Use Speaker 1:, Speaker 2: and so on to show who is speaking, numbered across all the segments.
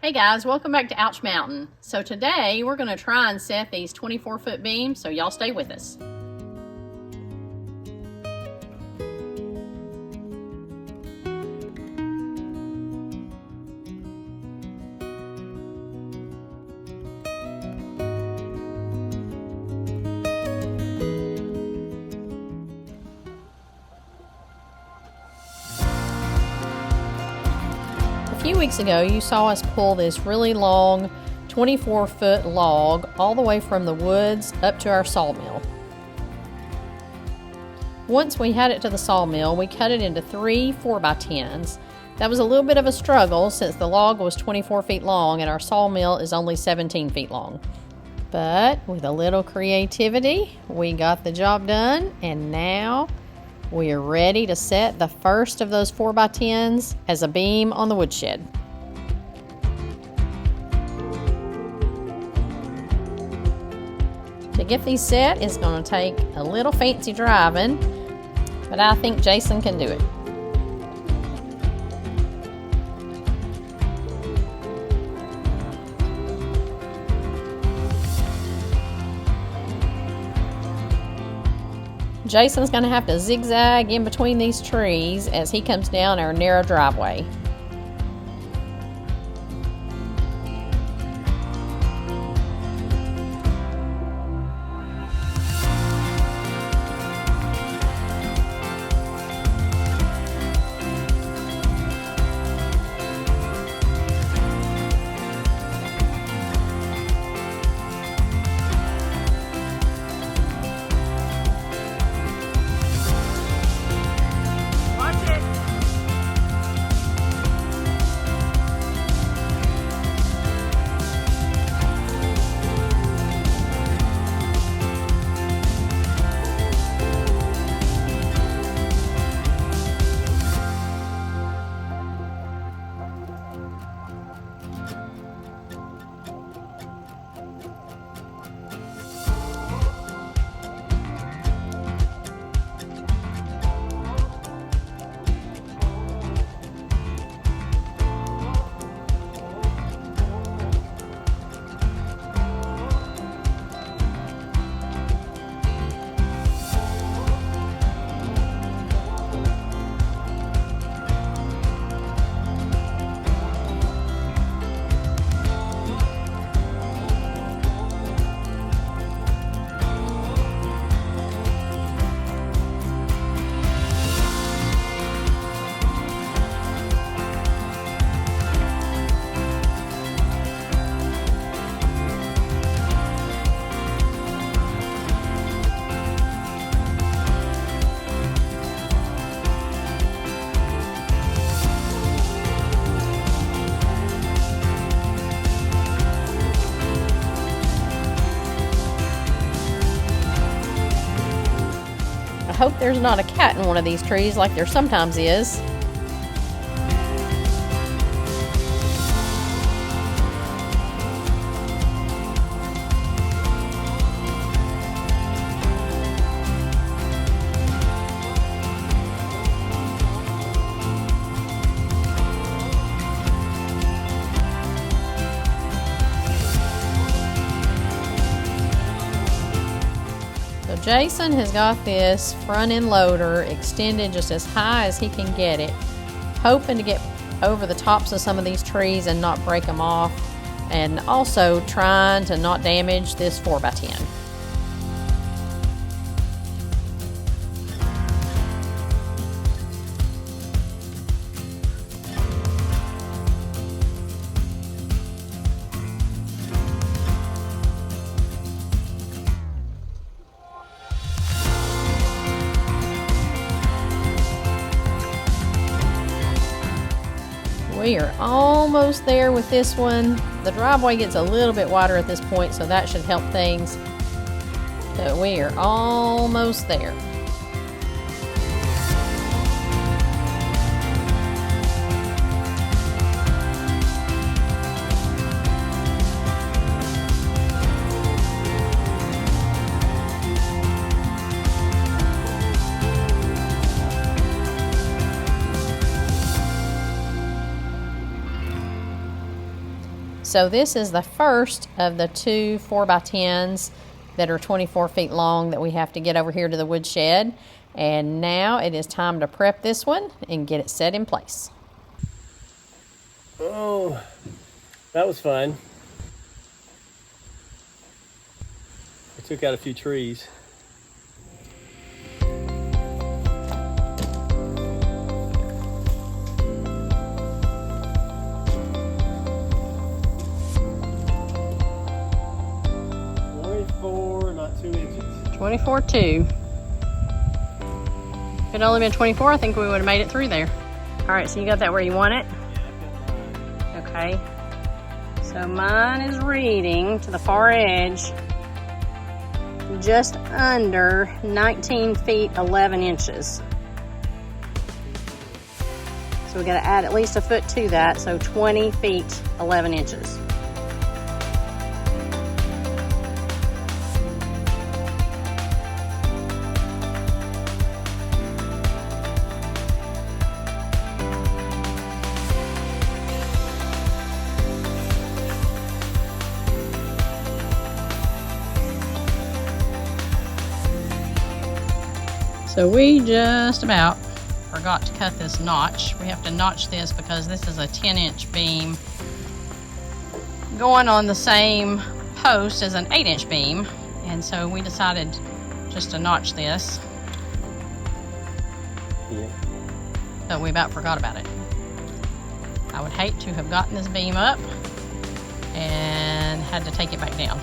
Speaker 1: Hey guys, welcome back to Ouch Mountain. So today we're going to try and set these 24-foot beams, so y'all stay with us. A few weeks ago, you saw us pull this really long 24-foot log all the way from the woods up to our sawmill. Once we had it to the sawmill, we cut it into 3 4x10s. That was a little bit of a struggle since the log was 24 feet long and our sawmill is only 17 feet long. But with a little creativity, we got the job done, and now we are ready to set the first of those 4x10s as a beam on the woodshed. To get these set is going to take a little fancy driving, but I think Jason can do it. Jason's going to have to zigzag in between these trees as he comes down our narrow driveway. I hope there's not a cat in one of these trees like there sometimes is. Jason has got this front end loader extended just as high as he can get it, hoping to get over the tops of some of these trees and not break them off, and also trying to not damage this 4x10. We are almost there with this one. The driveway gets a little bit wider at this point, so that should help things. But we are almost there. So this is the first of the 2 4x10s that are 24 feet long that we have to get over here to the woodshed. And now it is time to prep this one and get it set in place.
Speaker 2: Oh, that was fun. I took out a few trees. Not 2 inches.
Speaker 1: 24.2. If it only been 24, I think we would have made it through there. All right, so you got that where you want it?
Speaker 2: Yeah, I've got mine.
Speaker 1: Okay. So mine is reading to the far edge just under 19 feet 11 inches. So we got to add at least a foot to that, so 20 feet 11 inches. So we just about forgot to cut this notch. We have to notch this because this is a 10-inch beam going on the same post as an 8-inch beam. And so we decided just to notch this.
Speaker 2: Yeah.
Speaker 1: But we about forgot about it. I would hate to have gotten this beam up and had to take it back down.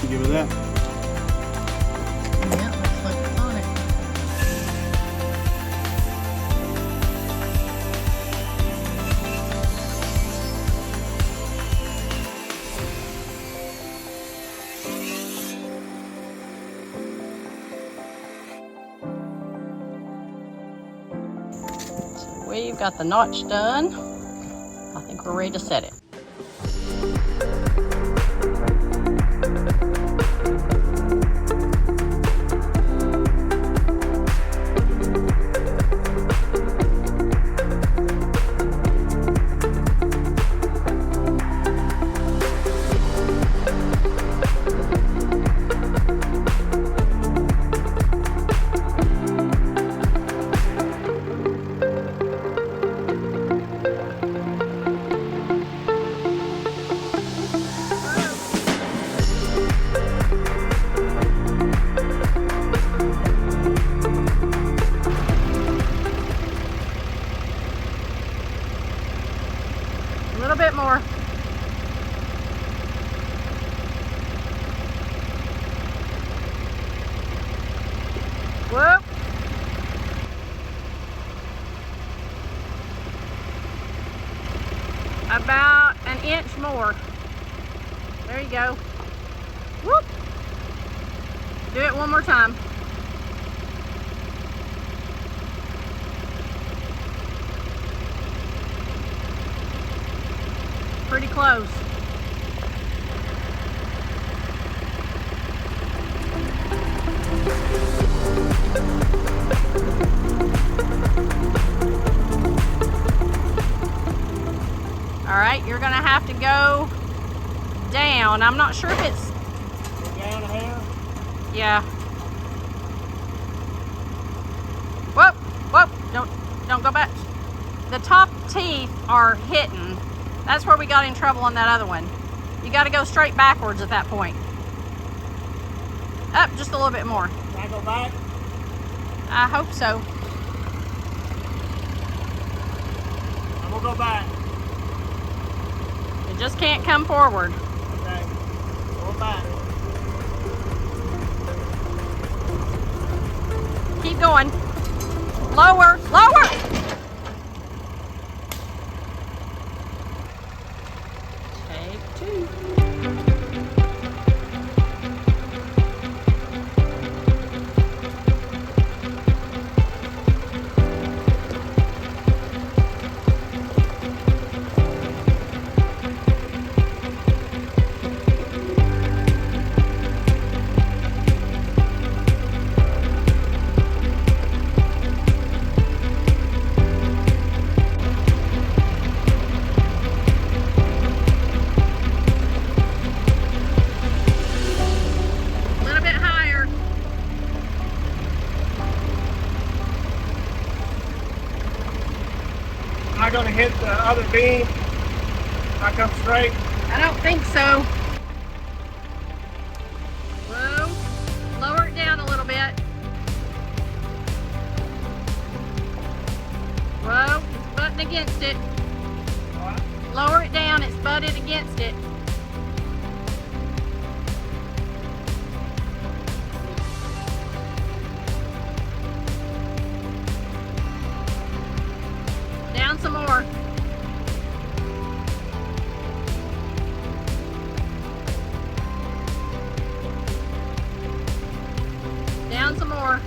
Speaker 2: You good with that?
Speaker 1: Yeah, let's look on it. So we've got the notch done. I think we're ready to set it. A little bit more. Whoop. About an inch more. There you go. Whoop. Do it one more time. Pretty close. All right, you're gonna have to go down. I'm not sure if it's
Speaker 2: Down a hair?
Speaker 1: yeah. Whoop, whoop, don't go back. The top teeth are hitting. That's where we got in trouble on that other one. You got to go straight backwards at that point. Up just a little bit more.
Speaker 2: Can I go back?
Speaker 1: I hope so.
Speaker 2: I'm gonna go back.
Speaker 1: You just can't come forward.
Speaker 2: Okay. Go back.
Speaker 1: Keep going. Lower, lower. Take 2.
Speaker 2: hit the other beam? I come straight?
Speaker 1: I don't think so. Whoa. Lower it down a little bit. Whoa. It's butting against it.
Speaker 2: What?
Speaker 1: Lower it down. It's butted against it. Down some more. Down some more.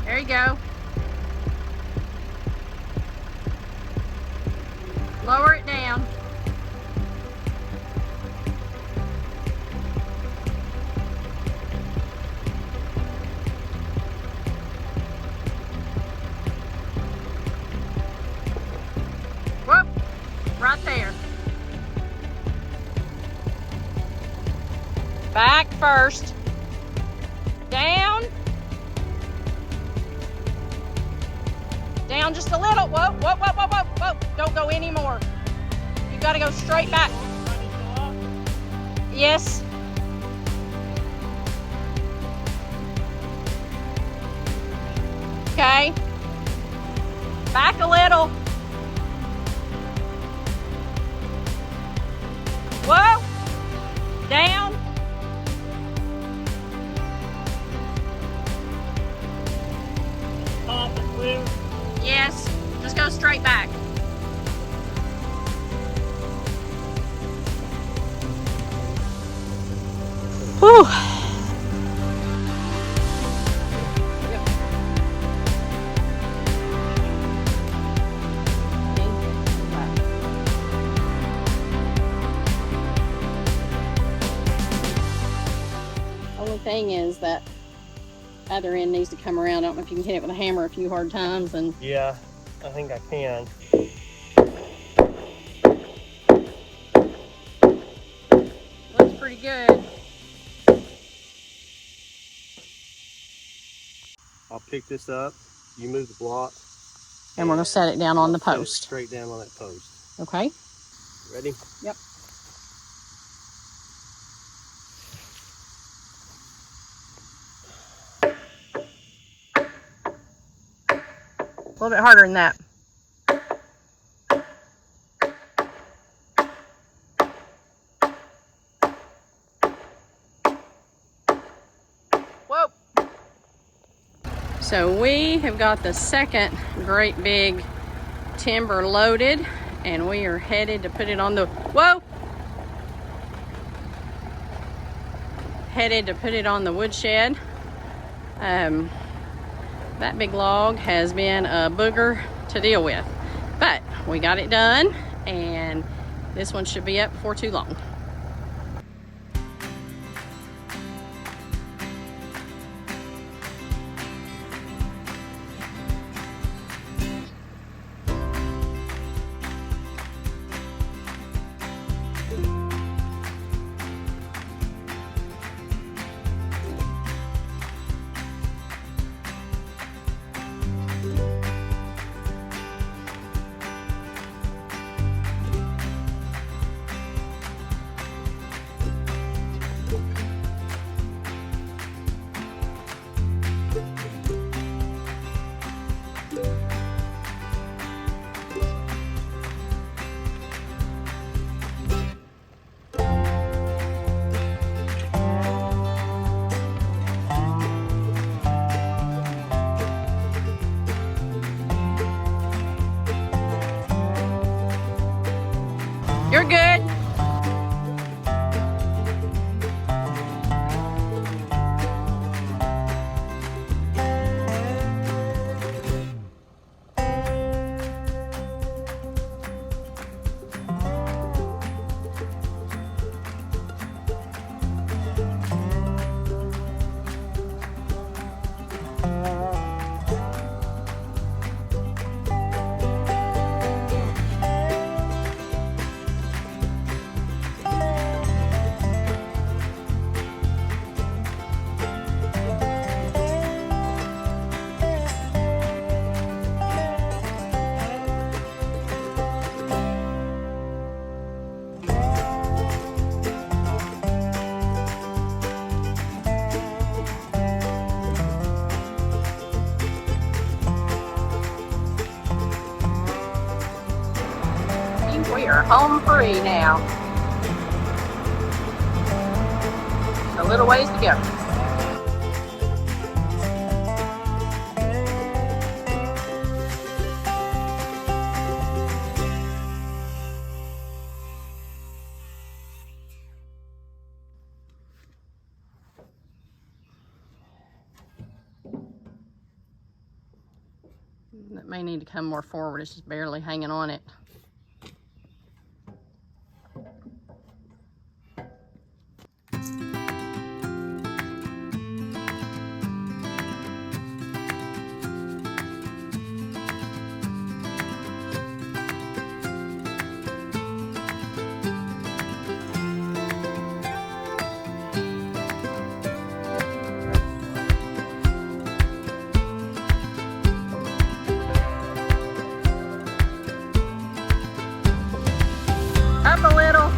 Speaker 1: There you go. Lower it down. Whoop, right there. Back first. Down. Down just a little. Whoa, whoa, whoa, whoa, whoa, whoa. Don't go any more. You gotta go straight back. Yes. Okay. Back a little. Whoa. Down.
Speaker 2: Top and clear.
Speaker 1: Yes. Just go straight back. Whew. Only thing is that other end needs to come around. I don't know if you can hit it with a hammer a few hard times and
Speaker 2: Yeah, I think I can.
Speaker 1: looks pretty good.
Speaker 2: I'll pick this up. You move the block.
Speaker 1: And we're gonna set it down on the
Speaker 2: Set it
Speaker 1: post.
Speaker 2: straight down on that post.
Speaker 1: Okay?
Speaker 2: Ready?
Speaker 1: Yep. A little bit harder than that. Whoa. So we have got the second great big timber loaded and we are headed to put it on the, whoa! Headed to put it on the woodshed. That big log has been a booger to deal with, but we got it done and this one should be up before too long. are home free now. A little ways to go. That may need to come more forward. It's just barely hanging on it. Up a little.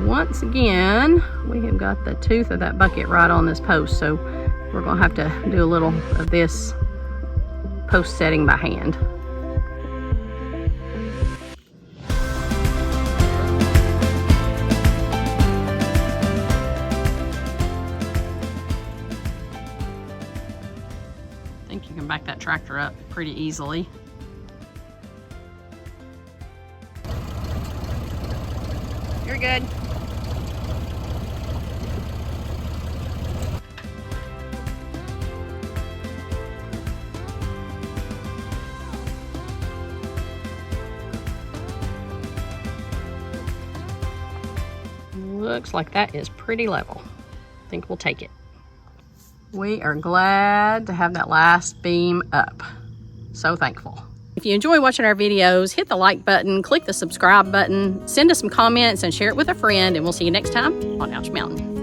Speaker 1: Once again, we have got the tooth of that bucket right on this post, so we're gonna have to do a little of this post setting by hand. I think you can back that tractor up pretty easily. You're good. Looks like that is pretty level. I think we'll take it. We are glad to have that last beam up. So thankful. If you enjoy watching our videos, hit the like button, click the subscribe button, send us some comments and share it with a friend, and we'll see you next time on Ouch Mountain.